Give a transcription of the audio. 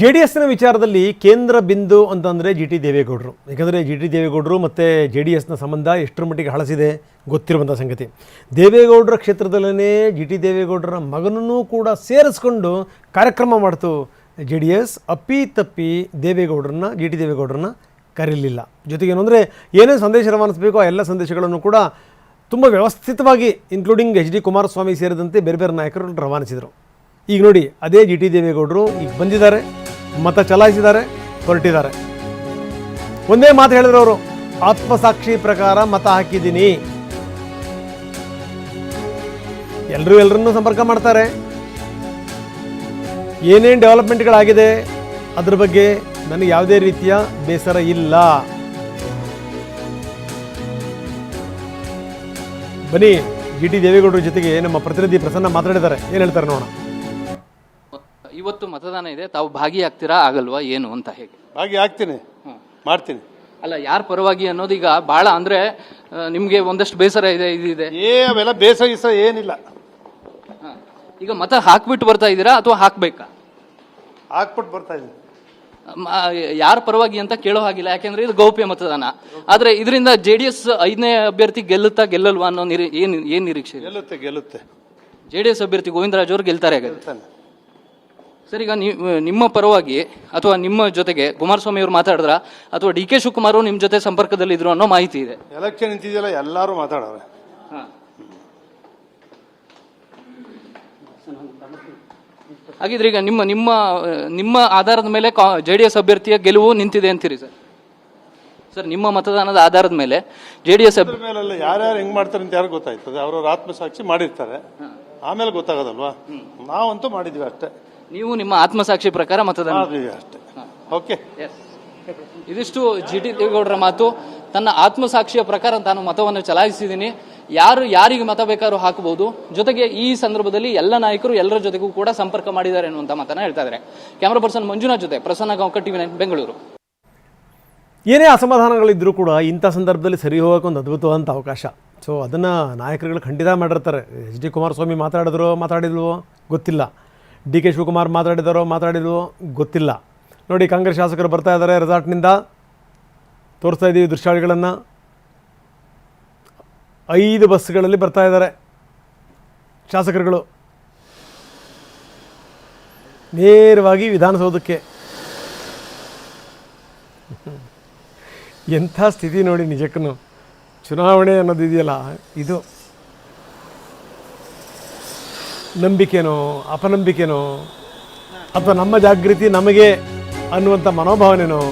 J D ಎಸ್ನ ವಿಚಾರದಲ್ಲಿ ಕೇಂದ್ರ ಬಿಂದು ಅಂತಂದರೆ ಜಿ ಟಿ ದೇವೇಗೌಡರು. ಯಾಕಂದರೆ ಜಿ ಟಿ ದೇವೇಗೌಡರು ಮತ್ತು ಜೆ ಡಿ ಎಸ್ನ ಸಂಬಂಧ ಎಷ್ಟರ ಮಟ್ಟಿಗೆ ಹಳಸಿದೆ ಗೊತ್ತಿರುವಂಥ ಸಂಗತಿ. ದೇವೇಗೌಡರ ಕ್ಷೇತ್ರದಲ್ಲೇ ಜಿ ಟಿ ದೇವೇಗೌಡರ ಮಗನೂ ಕೂಡ ಸೇರಿಸ್ಕೊಂಡು ಕಾರ್ಯಕ್ರಮ ಮಾಡ್ತು ಜೆ ಡಿ ಎಸ್. ಅಪ್ಪಿತಪ್ಪಿ ದೇವೇಗೌಡರನ್ನ ಜಿ ಟಿ ದೇವೇಗೌಡರನ್ನ ಕರೀಲಿಲ್ಲ. ಜೊತೆಗೇನು ಅಂದರೆ ಏನೇ ಸಂದೇಶ ರವಾನಿಸಬೇಕು ಆ ಎಲ್ಲ ಸಂದೇಶಗಳನ್ನು ಕೂಡ ತುಂಬ ವ್ಯವಸ್ಥಿತವಾಗಿ ಇನ್ಕ್ಲೂಡಿಂಗ್ ಎಚ್ ಡಿ ಕುಮಾರಸ್ವಾಮಿ ಸೇರಿದಂತೆ ಬೇರೆ ಬೇರೆ ನಾಯಕರು ರವಾನಿಸಿದರು. ಈಗ ನೋಡಿ, ಅದೇ ಜಿ ಟಿ ದೇವೇಗೌಡರು ಈಗ ಬಂದಿದ್ದಾರೆ, ಮತ ಚಲಾಯಿಸಿದ್ದಾರೆ, ಹೊರಟಿದ್ದಾರೆ. ಒಂದೇ ಮಾತು ಹೇಳಿದ್ರು ಅವರು, ಆತ್ಮಸಾಕ್ಷಿ ಪ್ರಕಾರ ಮತ ಹಾಕಿದ್ದೀನಿ. ಎಲ್ಲರನ್ನೂ ಸಂಪರ್ಕ ಮಾಡ್ತಾರೆ. ಏನೇನು ಡೆವಲಪ್ಮೆಂಟ್ಗಳಾಗಿದೆ ಅದ್ರ ಬಗ್ಗೆ ನನಗೆ ಯಾವುದೇ ರೀತಿಯ ಬೇಸರ ಇಲ್ಲ. ಬನ್ನಿ, ಜಿ ಟಿ ದೇವೇಗೌಡರ ಜೊತೆಗೆ ನಮ್ಮ ಪ್ರತಿನಿಧಿ ಪ್ರಸನ್ನ ಮಾತಾಡಿದ್ದಾರೆ. ಏನು ಹೇಳ್ತಾರೆ ನೋಡೋಣ. ಇವತ್ತು ಮತದಾನ ಇದೆ, ತಾವು ಭಾಗಿಯಾಗ್ತೀರಾ ಆಗಲ್ವಾ ಏನು ಅಂತ? ಹೇಗೆ ಭಾಗಿಯಾಗ್ತೀನಿ, ಮಾಡ್ತೀನಿ. ಅಲ್ಲ, ಯಾರ ಪರವಾಗಿ ಅನ್ನೋದೀಗ ಭಾಳ ಅಂದ್ರೆ ನಿಮ್ಗೆ ಒಂದಷ್ಟು ಬೇಸರ ಇದೆ, ಇದಿದೆ. ಅವೆಲ್ಲ ಬೇಸರ ಏನಿಲ್ಲ. ಈಗ ಮತ ಹಾಕ್ಬಿಟ್ಟು ಬರ್ತಾ ಇದ್ದೀರಾ ಅಥವಾ ಹಾಕ್ಬೇಕಾ? ಹಾಕ್ಬಿಟ್ಟು ಬರ್ತಾ ಇದ್ದೀನಿ. ಯಾರ ಪರವಾಗಿ ಅಂತ ಕೇಳೋ ಹಾಗಿಲ್ಲ, ಯಾಕೆಂದ್ರೆ ಇದು ಗೌಪ್ಯ ಮತದಾನ. ಆದ್ರೆ ಇದರಿಂದ JDS 5ನೇ ಅಭ್ಯರ್ಥಿ ಗೆಲ್ಲುತ್ತಾ ಗೆಲ್ಲಲ್ವಾ ಅನ್ನೋ ಏನ್ ನಿರೀಕ್ಷೆ? ಗೆಲ್ಲುತ್ತೆ. JDS ಅಭ್ಯರ್ಥಿ ಗೋವಿಂದರಾಜ್ ಅವರು ಗೆಲ್ತಾರೆ. ಸರ್, ಈಗ ನಿಮ್ಮ ಪರವಾಗಿ ಅಥವಾ ನಿಮ್ಮ ಜೊತೆಗೆ ಕುಮಾರಸ್ವಾಮಿ ಅವರು ಮಾತಾಡಿದ್ರ ಅಥವಾ DK ಶಿವಕುಮಾರ್ ನಿಮ್ ಜೊತೆ ಸಂಪರ್ಕದಲ್ಲಿ ಇದ್ರು ಅನ್ನೋ ಮಾಹಿತಿ ಇದೆ. ಎಲೆಕ್ಷನ್ ನಿಂತಿದೆಯಲ್ಲ, ಎಲ್ಲರೂ ಮಾತಾಡೋರೆ. ಹಾಗಿದ್ರೆ ಈಗ ನಿಮ್ಮ ಆಧಾರದ ಮೇಲೆ JDS ಅಭ್ಯರ್ಥಿಯ ಗೆಲುವು ನಿಂತಿದೆ ಅಂತೀರಿ ಸರ್? ಸರ್, ನಿಮ್ಮ ಮತದಾನದ ಆಧಾರದ ಮೇಲೆ JDS ಮೇಲೆಲ್ಲ ಯಾರ್ಯಾರು ಹೆಂಗ್ ಮಾಡ್ತಾರೆ ಅಂತ ಯಾರು ಗೊತ್ತಾಯ್ತದೆ? ಅವ್ರವ್ರ ಆತ್ಮಸಾಕ್ಷಿ ಮಾಡಿರ್ತಾರೆ, ಆಮೇಲೆ ಗೊತ್ತಾಗೋದಲ್ವಾ? ನಾವಂತೂ ಮಾಡಿದ್ವಿ ಅಷ್ಟೇ. ನೀವು ನಿಮ್ಮ ಆತ್ಮಸಾಕ್ಷಿ ಪ್ರಕಾರ ಮತದಾನ ಅಷ್ಟೇ. ಓಕೆ, ಇದಿಷ್ಟು GT ದೇವೇಗೌಡರ ಮಾತು. ತನ್ನ ಆತ್ಮಸಾಕ್ಷಿಯ ಪ್ರಕಾರ ತಾನು ಮತವನ್ನು ಚಲಾಯಿಸಿದ್ದೀನಿ, ಯಾರಿಗೆ ಮತ ಬೇಕಾದ್ರೂ ಹಾಕಬಹುದು. ಜೊತೆಗೆ ಈ ಸಂದರ್ಭದಲ್ಲಿ ಎಲ್ಲ ನಾಯಕರು ಎಲ್ಲರ ಜೊತೆಗೂ ಕೂಡ ಸಂಪರ್ಕ ಮಾಡಿದ್ದಾರೆ ಅನ್ನುವಂತ ಮಾತನ್ನ ಹೇಳ್ತಾ ಇದ್ದಾರೆ. ಕ್ಯಾಮರಾ ಪರ್ಸನ್ ಮಂಜುನಾಥ್ ಜೊತೆ ಪ್ರಸನ್ನ ಗಾಂವ್ಕರ್, TV9 ಬೆಂಗಳೂರು. ಏನೇ ಅಸಮಾಧಾನಗಳಿದ್ರೂ ಕೂಡ ಇಂಥ ಸಂದರ್ಭದಲ್ಲಿ ಸರಿ ಹೋಗೋಕೆ ಒಂದು ಅದ್ಭುತವಾದಂಥ ಅವಕಾಶ. ಸೊ ಅದನ್ನು ನಾಯಕರುಗಳು ಖಂಡಿತ ಮಾಡಿರ್ತಾರೆ. ಎಚ್ ಡಿ ಕುಮಾರಸ್ವಾಮಿ ಮಾತಾಡಿಲ್ವೋ ಗೊತ್ತಿಲ್ಲ, DK ಶಿವಕುಮಾರ್ ಮಾತಾಡಿಲ್ವೋ ಗೊತ್ತಿಲ್ಲ. ನೋಡಿ, ಕಾಂಗ್ರೆಸ್ ಶಾಸಕರು ಬರ್ತಾ ಇದ್ದಾರೆ, ರೆಸಾರ್ಟ್ನಿಂದ ತೋರಿಸ್ತಾ ಇದ್ದೀವಿ ದೃಶ್ಯಾವಳಿಗಳನ್ನು. 5 ಬಸ್ಗಳಲ್ಲಿ ಬರ್ತಾ ಇದ್ದಾರೆ ಶಾಸಕರುಗಳು, ನೇರವಾಗಿ ವಿಧಾನಸೌಧಕ್ಕೆ. ಎಂಥ ಸ್ಥಿತಿ ನೋಡಿ ನಿಜಕ್ಕೂ. ಚುನಾವಣೆ ಅನ್ನೋದು ಇದೆಯಲ್ಲ, ಇದು ನಂಬಿಕೆನೋ ಅಪನಂಬಿಕೆನೋ ಅಥವಾ ನಮ್ಮ ಜಾಗೃತಿ ನಮಗೆ ಅನ್ನುವಂಥ ಮನೋಭಾವನೆನೋ